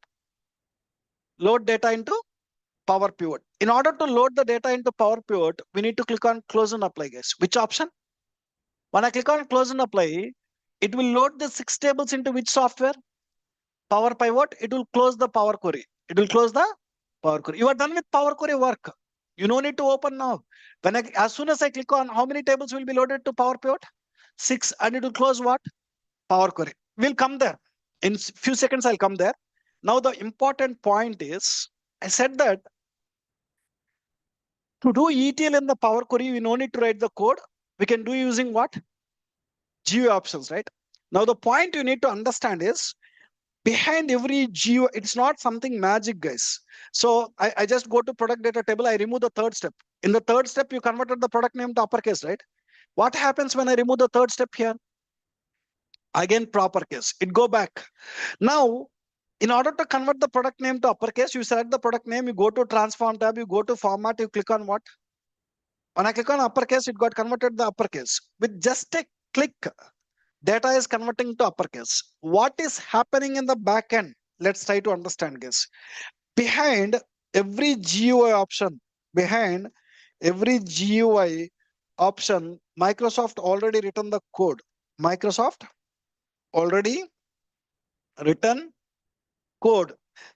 Load data into Power Pivot. In order to load the data into Power Pivot, we need to click on close and apply, guys. Which option? When I click on close and apply, it will load the 6 tables into which software? Power Pivot. It will close the Power Query. It will close the Power Query. You are done with Power Query work. You no need to open now. As soon as I click on how many tables will be loaded to Power Pivot? 6, and it will close what? Power Query. We'll come there. In few seconds, I'll come there. Now, the important point is, I said that to do ETL in the Power Query, we no need to write the code. We can do using what? GUI options, right? Now, the point you need to understand is behind every GUI, it's not something magic, guys. So I just go to product data table. I remove the third step. In the third step, you converted the product name to uppercase, right? What happens when I remove the third step here? Again, proper case. It go back. Now, in order to convert the product name to uppercase, you select the product name, you go to transform tab, you go to format, you click on what? When I click on uppercase, it got converted to the uppercase. With just a click, data is converting to uppercase. What is happening in the back end? Let's try to understand, guys. Behind every GUI option, Microsoft already written the code. Microsoft already written code.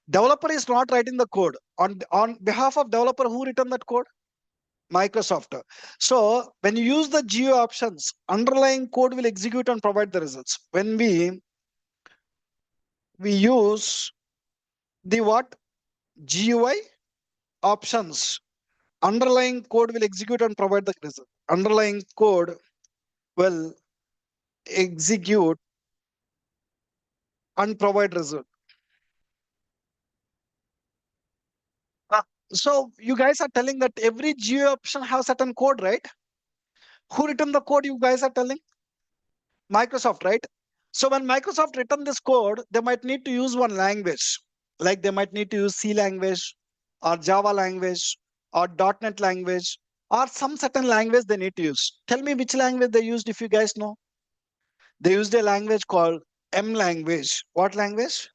Developer is not writing the code. On behalf of developer, who written that code? Microsoft. So when you use the GUI options, underlying code will execute and provide the results. When we use the what? GUI options, underlying code will execute and provide the result. Underlying code will execute and provide result. Uh, So you guys are telling that every GUI option has certain code, right? Who written the code? You guys are telling Microsoft, right? So when Microsoft written this code, they might need to use one language, like they might need to use C language or Java language or .NET language or some certain language they need to use. Tell me which language they used if you guys know. They used a language called M language. What language?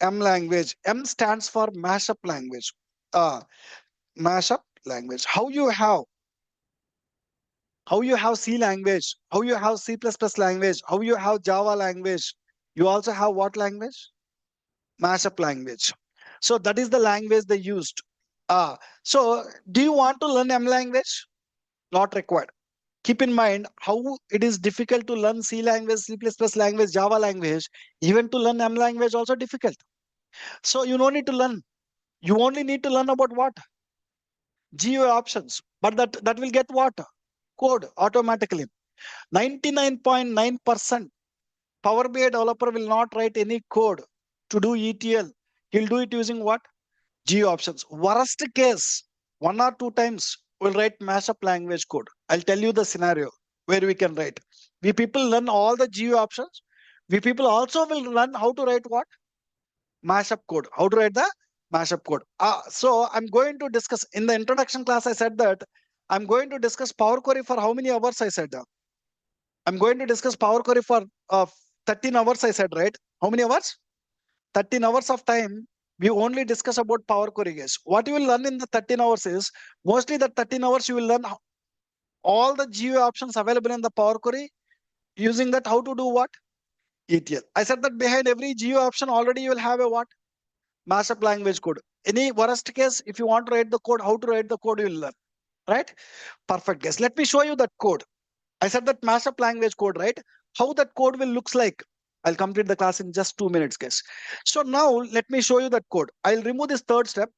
M language. M stands for mashup language. Uh, Mashup language. How you have C language, how you have C++ language, how you have Java language. You also have what language? Mashup language. So that is the language they used. So do you want to learn M language? Not required. Keep in mind how it is difficult to learn C language, C++ language, Java language. Even to learn M language also difficult. So you don't need to learn. You only need to learn about what? GUI options. But that will get what? Code automatically. 99.9% Power BI developer will not write any code to do ETL. He'll do it using what? GUI options. Worst case, one or two times we'll write mashup language code. I'll tell you the scenario where we can write. We people learn all the GUI options. We people also will learn how to write what? Mashup code. How to write the mashup code. So I'm going to discuss in the introduction class. I said that I'm going to discuss Power Query for how many hours? I said I'm going to discuss Power Query for 13 hours. I said, right? How many hours? 13 hours of time. We only discuss about Power Query, guys. What you will learn in the 13 hours is mostly the 13 hours you will learn all the GUI options available in the Power Query. Using that, how to do what? ETL. I said that behind every GUI option already you will have a what? Mashup language code. Any worst case, if you want to write the code, how to write the code you will learn. Right? Perfect, guys. Let me show you that code. I said that mashup language code, right? How that code will looks like. I'll complete the class in just 2 minutes, guys. So now let me show you that code. I'll remove this third step.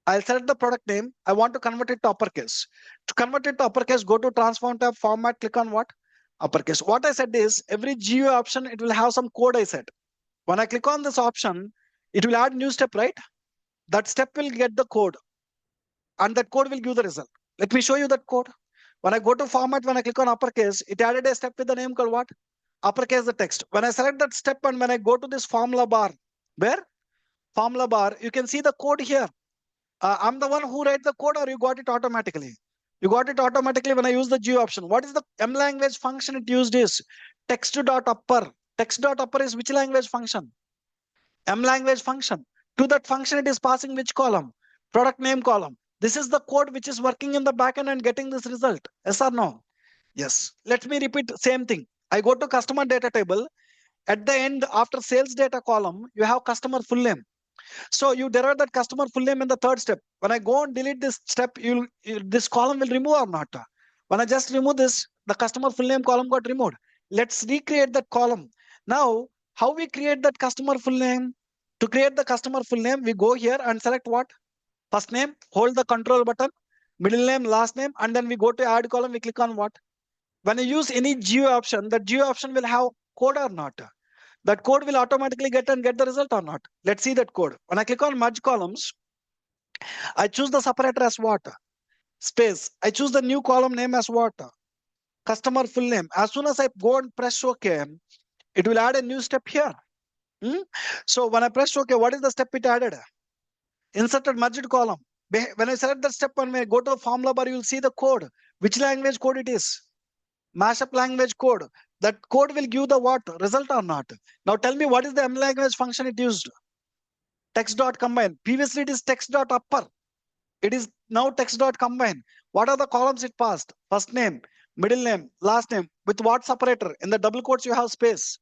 I'll select the product name. I want to convert it to uppercase. To convert it to uppercase, go to transform tab, format, click on what? Uppercase. What I said is every GUI option, it will have some code I said. When I click on this option, it will add new step, right? That step will get the code and that code will give the result. Let me show you that code. When I go to format, when I click on uppercase, it added a step with the name called what? Uppercase the text. When I select that step and when I go to this formula bar, where? Formula bar, you can see the code here. I'm the one who write the code or you got it automatically? You got it automatically when I use the GUI option. What is the M language function it used is text.upper. Text.upper is which language function? M language function. To that function, it is passing which column? Product name column. This is the code which is working in the backend and getting this result. Yes or no? Yes. Let me repeat same thing. I go to customer data table. At the end, after sales data column, you have customer full name. So you derive that customer full name in the third step. When I go and delete this step, this column will remove or not? When I just remove this, the customer full name column got removed. Let's recreate that column. Now, how we create that customer full name? To create the customer full name, we go here and select what? First name, hold the control button, middle name, last name, and then we go to add column, we click on what? When you use any GUI option, that GUI option will have code or not? That code will automatically get the result or not? Let's see that code. When I click on merge columns, I choose the separator as what? Space. I choose the new column name as what? Customer full name. As soon as I go and press OK, it will add a new step here. So when I press OK, what is the step it added? Inserted merged column. When I select that step and when I go to the formula bar, you will see the code. Which language code it is? Mashup language code. That code will give the what? Result or not? Now tell me what is the M language function it used? Text.combine. Previously it is text.upper. It is now text.combine. What are the columns it passed? First name, middle name, last name. With what separator? In the double quotes you have space.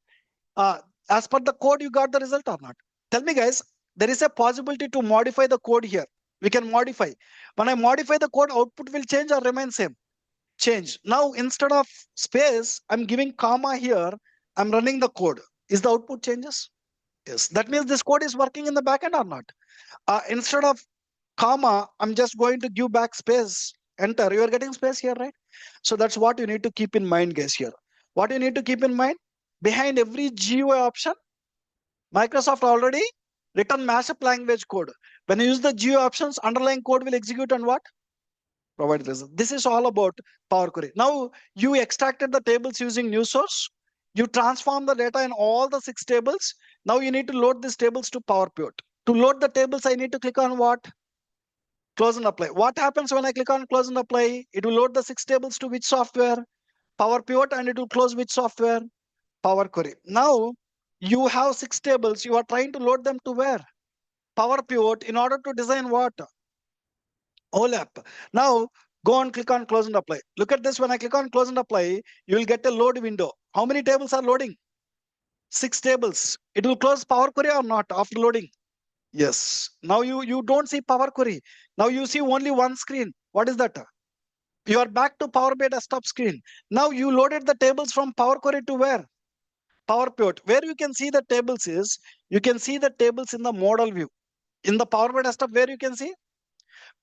As per the code, you got the result or not? Tell me, guys. There is a possibility to modify the code here. We can modify. When I modify the code, output will change or remain same? Change. Now, instead of space, I'm giving comma here. I'm running the code. Is the output changes? Yes. That means this code is working in the backend or not? Instead of comma, I'm just going to give back space. Enter. You are getting space here, right? So that's what you need to keep in mind, guys, here. What you need to keep in mind? Behind every GUI option, Microsoft already written mashup language code. When you use the GUI options, underlying code will execute on what? Provide result. This is all about Power Query. Now you extracted the tables using new source. You transform the data in all the 6 tables. Now you need to load these tables to Power Pivot. To load the tables, I need to click on what? Close and apply. What happens when I click on close and apply? It will load the 6 tables to which software? Power Pivot, and it will close which software? Power Query. Now you have 6 tables. You are trying to load them to where? Power Pivot in order to design what? OLAP. Now go and click on close and apply. Look at this. When I click on close and apply, you will get a load window. How many tables are loading? 6 tables. It will close Power Query or not after loading? Yes. Now you don't see Power Query. Now you see only one screen. What is that? You are back to Power BI desktop screen. Now you loaded the tables from Power Query to where? Power Pivot. Where you can see the tables is, you can see the tables in the model view. In the Power BI desktop, where you can see?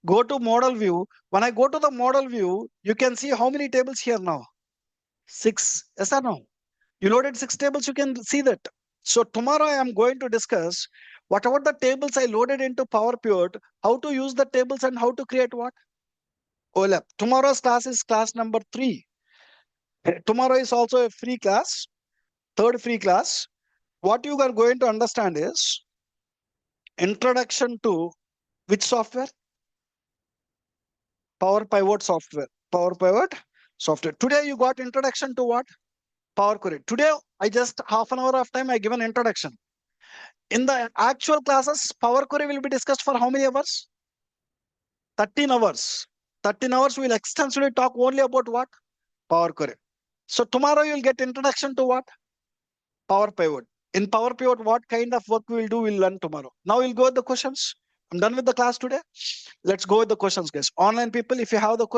Go to model view. When I go to the model view, you can see how many tables here now? 6. Yes or no? You loaded 6 tables, you can see that. So tomorrow I am going to discuss whatever the tables I loaded into Power Pivot, how to use the tables and how to create what? OLAP. Tomorrow's class is class number 3. Tomorrow is also a free class, third free class. What you are going to understand is introduction to which software? Power Pivot software. Power Pivot software. Today you got introduction to what? Power Query. Today I just half an hour of time I given introduction. In the actual classes, Power Query will be discussed for how many hours? 13 hours. 13 hours we will extensively talk only about what? Power Query. So tomorrow you will get introduction to what? Power Pivot. In Power Pivot, what kind of work we will do, we'll learn tomorrow. Now we'll go with the questions. I'm done with the class today. Let's go with the questions, guys. Online people, if you have the questions,